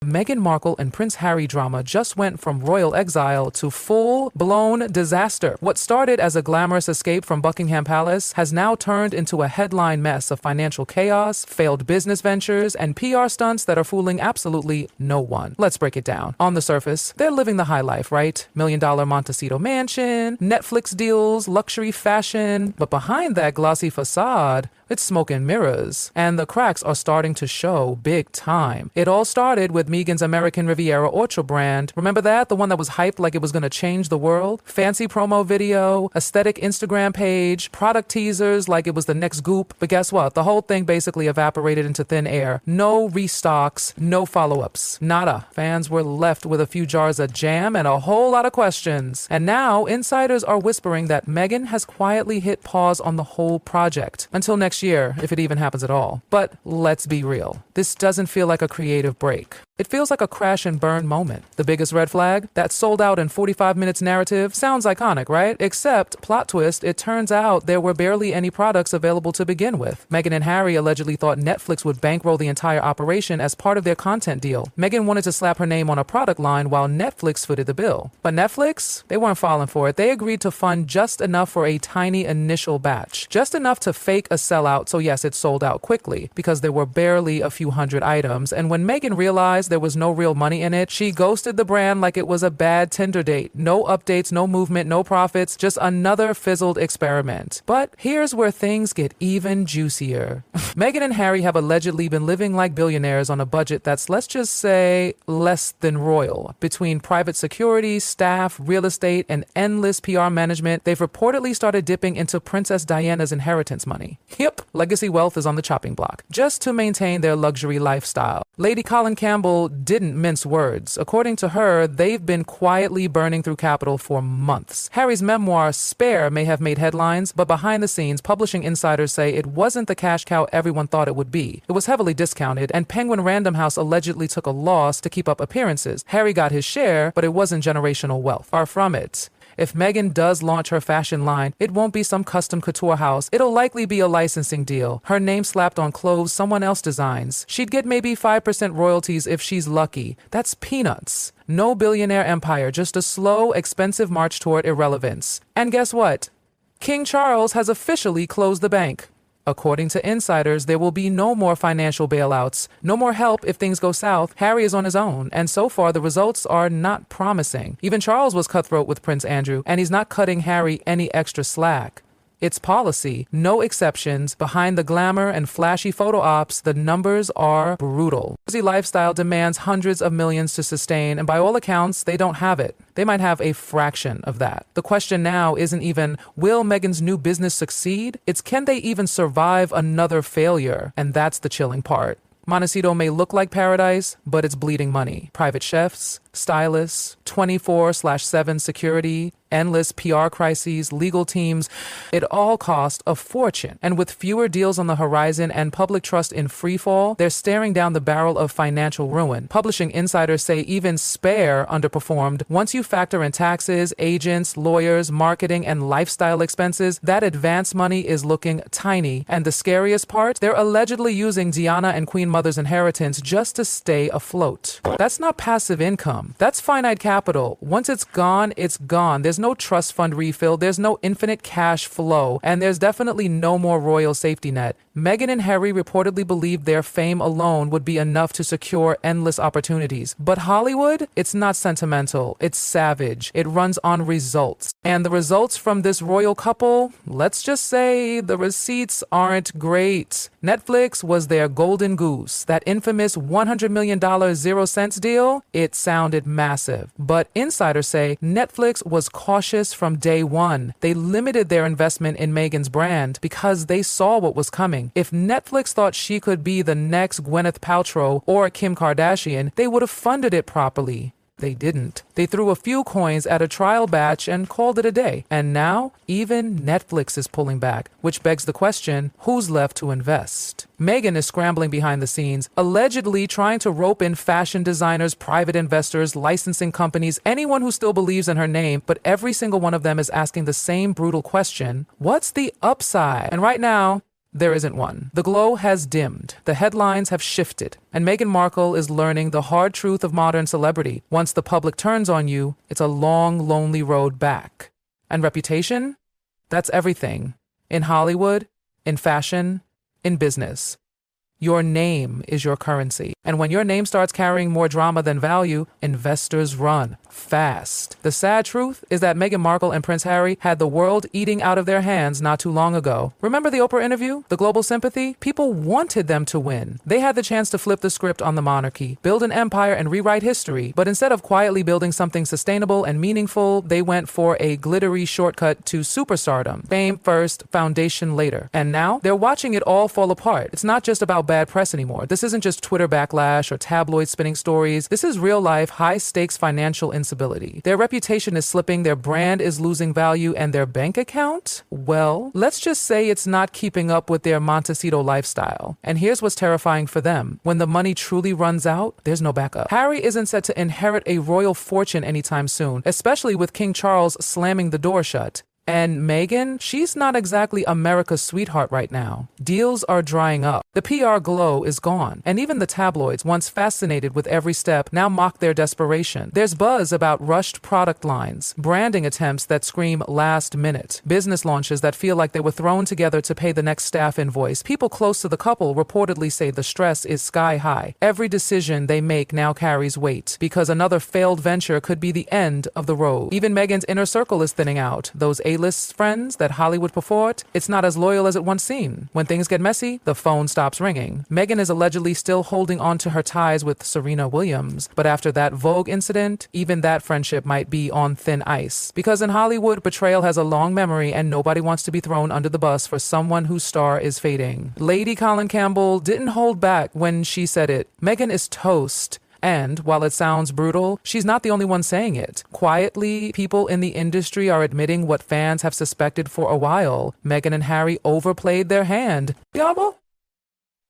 Meghan Markle and Prince Harry drama just went from royal exile to full-blown disaster. What started as a glamorous escape from Buckingham Palace has now turned into a headline mess of financial chaos, failed business ventures, and PR stunts that are fooling absolutely no one. Let's break it down. On the surface, they're living the high life, right? $1 million Montecito mansion, Netflix deals, luxury fashion. But behind that glossy facade, it's smoke and mirrors, and the cracks are starting to show big time. It all started with Meghan's American Riviera Orchard brand. Remember that? The one that was hyped like it was going to change the world? Fancy promo video, aesthetic Instagram page, product teasers like it was the next Goop. But guess what? The whole thing basically evaporated into thin air. No restocks, no follow-ups. Nada. Fans were left with a few jars of jam and a whole lot of questions. And now, insiders are whispering that Meghan has quietly hit pause on the whole project. Until next year, if it even happens at all. But let's be real. This doesn't feel like a creative break. It feels like a crash and burn moment. The biggest red flag? That sold out in 45 minutes narrative sounds iconic, right? Except, plot twist, it turns out there were barely any products available to begin with. Meghan and Harry allegedly thought Netflix would bankroll the entire operation as part of their content deal. Meghan wanted to slap her name on a product line while Netflix footed the bill. But Netflix? They weren't falling for it. They agreed to fund just enough for a tiny initial batch. Just enough to fake a sellout, so yes, it sold out quickly, because there were barely a few hundred items. And when Meghan realized there was no real money in it, she ghosted the brand like it was a bad Tinder date. No updates, no movement, no profits, just another fizzled experiment. But here's where things get even juicier. Meghan and Harry have allegedly been living like billionaires on a budget that's, let's just say, less than royal. Between private security, staff, real estate, and endless PR management, they've reportedly started dipping into Princess Diana's inheritance money. Yep, legacy wealth is on the chopping block, just to maintain their luxury lifestyle. Lady Colin Campbell didn't mince words. According to her, they've been quietly burning through capital for months. Harry's memoir, Spare, may have made headlines, but behind the scenes, publishing insiders say it wasn't the cash cow everyone thought it would be. It was heavily discounted, and Penguin Random House allegedly took a loss to keep up appearances. Harry got his share, but it wasn't generational wealth. Far from it. If Meghan does launch her fashion line, it won't be some custom couture house. It'll likely be a licensing deal. Her name slapped on clothes someone else designs. She'd get maybe 5% royalties if she's lucky. That's peanuts. No billionaire empire, just a slow, expensive march toward irrelevance. And guess what? King Charles has officially closed the bank. According to insiders, there will be no more financial bailouts, no more help if things go south. Harry is on his own, and so far the results are not promising. Even Charles was cutthroat with Prince Andrew, and he's not cutting Harry any extra slack. It's policy, no exceptions. Behind the glamour and flashy photo ops, the numbers are brutal. Busy lifestyle demands hundreds of millions to sustain, and by all accounts, they don't have it. They might have a fraction of that. The question now isn't even, will Meghan's new business succeed? It's, can they even survive another failure? And that's the chilling part. Montecito may look like paradise, but it's bleeding money. Private chefs, stylists, 24/7 security, endless PR crises, legal teams. It all cost a fortune. And with fewer deals on the horizon and public trust in freefall, they're staring down the barrel of financial ruin. Publishing insiders say even Spare underperformed. Once you factor in taxes, agents, lawyers, marketing, and lifestyle expenses, that advance money is looking tiny. And the scariest part, they're allegedly using Diana and Queen Mother's inheritance just to stay afloat. That's not passive income. That's finite capital. Once it's gone, it's gone. There's no trust fund refill, there's no infinite cash flow, and there's definitely no more royal safety net. Meghan and Harry reportedly believed their fame alone would be enough to secure endless opportunities. But Hollywood? It's not sentimental. It's savage. It runs on results. And the results from this royal couple, let's just say the receipts aren't great. Netflix was their golden goose. That infamous $100 million 0 cents deal, it sounded massive. But insiders say Netflix was cautious from day one. They limited their investment in Meghan's brand because they saw what was coming. If Netflix thought she could be the next Gwyneth Paltrow or Kim Kardashian, they would have funded it properly. They didn't. They threw a few coins at a trial batch and called it a day. And now, even Netflix is pulling back, which begs the question, who's left to invest? Meghan is scrambling behind the scenes, allegedly trying to rope in fashion designers, private investors, licensing companies, anyone who still believes in her name, but every single one of them is asking the same brutal question, what's the upside? And right now, There isn't one. The glow has dimmed, the headlines have shifted, and Meghan Markle is learning the hard truth of modern celebrity. Once the public turns on you, it's a long, lonely road back. And reputation? That's everything. In Hollywood, in fashion, in business. Your name is your currency. And when your name starts carrying more drama than value, investors run fast. The sad truth is that Meghan Markle and Prince Harry had the world eating out of their hands not too long ago. Remember the Oprah interview? The global sympathy? People wanted them to win. They had the chance to flip the script on the monarchy, build an empire and rewrite history. But instead of quietly building something sustainable and meaningful, they went for a glittery shortcut to superstardom. Fame first, foundation later. And now they're watching it all fall apart. It's not just about bad press anymore. This isn't just Twitter backlash or tabloid spinning stories. This is real life, high stakes financial instability. Their reputation is slipping, their brand is losing value, and their bank account? Well, let's just say it's not keeping up with their Montecito lifestyle. And here's what's terrifying for them. When the money truly runs out, there's no backup. Harry isn't set to inherit a royal fortune anytime soon, especially with King Charles slamming the door shut. And Meghan, she's not exactly America's sweetheart right now. Deals are drying up. The PR glow is gone. And even the tabloids, once fascinated with every step, now mock their desperation. There's buzz about rushed product lines, branding attempts that scream last minute, business launches that feel like they were thrown together to pay the next staff invoice. People close to the couple reportedly say the stress is sky high. Every decision they make now carries weight, because another failed venture could be the end of the road. Even Meghan's inner circle is thinning out. Those A-list friends that Hollywood purport, it's not as loyal as it once seemed. When things get messy, the phone stops ringing. Meghan is allegedly still holding on to her ties with Serena Williams, but after that Vogue incident, even that friendship might be on thin ice. Because in Hollywood, betrayal has a long memory and nobody wants to be thrown under the bus for someone whose star is fading. Lady Colin Campbell didn't hold back when she said it. Meghan is toast. And while it sounds brutal, she's not the only one saying it. Quietly, people in the industry are admitting what fans have suspected for a while. Meghan and Harry overplayed their hand. Diablo?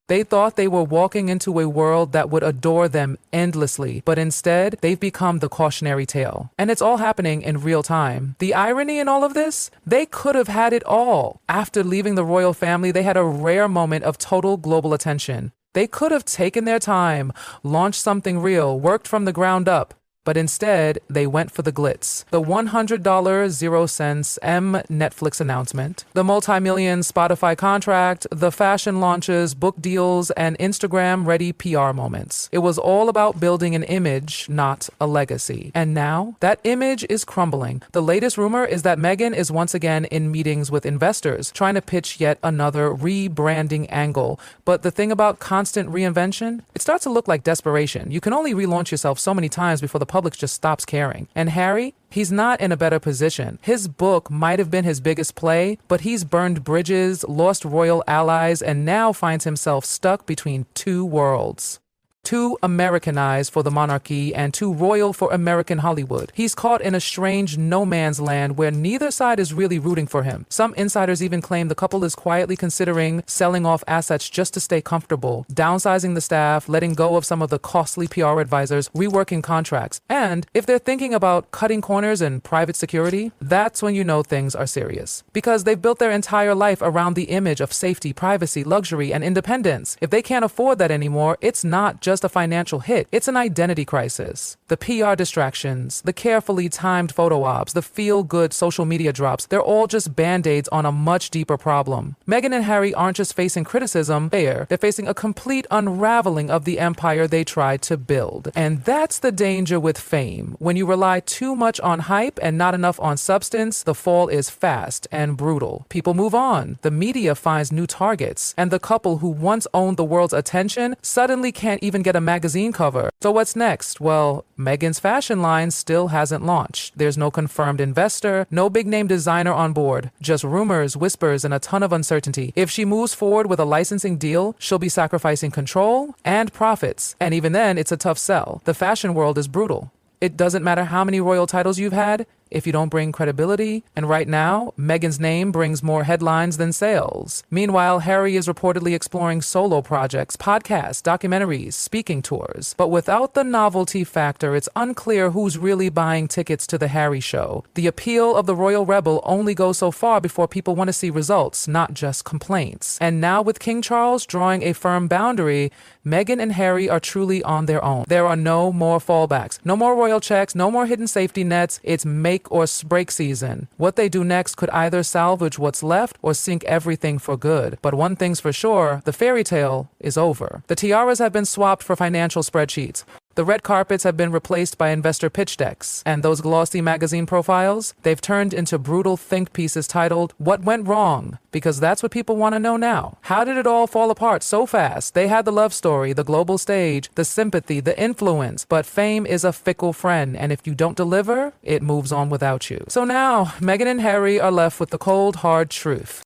They thought they were walking into a world that would adore them endlessly, but instead, they've become the cautionary tale. And it's all happening in real time. The irony in all of this? They could have had it all. After leaving the royal family, they had a rare moment of total global attention. They could have taken their time, launched something real, worked from the ground up. But instead, they went for the glitz. The $100 0 cents M Netflix announcement, the multi-million Spotify contract, the fashion launches, book deals, and Instagram-ready PR moments. It was all about building an image, not a legacy. And now, that image is crumbling. The latest rumor is that Meghan is once again in meetings with investors, trying to pitch yet another rebranding angle. But the thing about constant reinvention, it starts to look like desperation. You can only relaunch yourself so many times before the public just stops caring. And Harry, he's not in a better position. His book might have been his biggest play, but he's burned bridges, lost royal allies, and now finds himself stuck between two worlds. Too Americanized for the monarchy and too royal for American Hollywood. He's caught in a strange no man's land where neither side is really rooting for him. Some insiders even claim the couple is quietly considering selling off assets just to stay comfortable, downsizing the staff, letting go of some of the costly PR advisors, reworking contracts. And if they're thinking about cutting corners and private security, that's when you know things are serious. Because they've built their entire life around the image of safety, privacy, luxury, and independence. If they can't afford that anymore, it's not just a financial hit. It's an identity crisis. The PR distractions, the carefully timed photo ops, the feel-good social media drops, they're all just band-aids on a much deeper problem. Meghan and Harry aren't just facing criticism, they're facing a complete unraveling of the empire they tried to build. And that's the danger with fame. When you rely too much on hype and not enough on substance, the fall is fast and brutal. People move on. The media finds new targets. And the couple who once owned the world's attention suddenly can't even get a magazine cover. So what's next? Well, Meghan's fashion line still hasn't launched. There's no confirmed investor, no big name designer on board, just rumors, whispers, and a ton of uncertainty. If she moves forward with a licensing deal, she'll be sacrificing control and profits. And even then, it's a tough sell. The fashion world is brutal. It doesn't matter how many royal titles you've had, if you don't bring credibility. And right now, Meghan's name brings more headlines than sales. Meanwhile, Harry is reportedly exploring solo projects, podcasts, documentaries, speaking tours. But without the novelty factor, it's unclear who's really buying tickets to the Harry show. The appeal of the royal rebel only goes so far before people want to see results, not just complaints. And now with King Charles drawing a firm boundary, Meghan and Harry are truly on their own. There are no more fallbacks, no more royal checks, no more hidden safety nets. It's make or break season. What they do next could either salvage what's left or sink everything for good. But one thing's for sure, the fairy tale is over. The tiaras have been swapped for financial spreadsheets. The red carpets have been replaced by investor pitch decks. And those glossy magazine profiles, they've turned into brutal think pieces titled, "What Went Wrong?" Because that's what people want to know now. How did it all fall apart so fast? They had the love story, the global stage, the sympathy, the influence. But fame is a fickle friend, and if you don't deliver, it moves on without you. So now, Meghan and Harry are left with the cold, hard truth.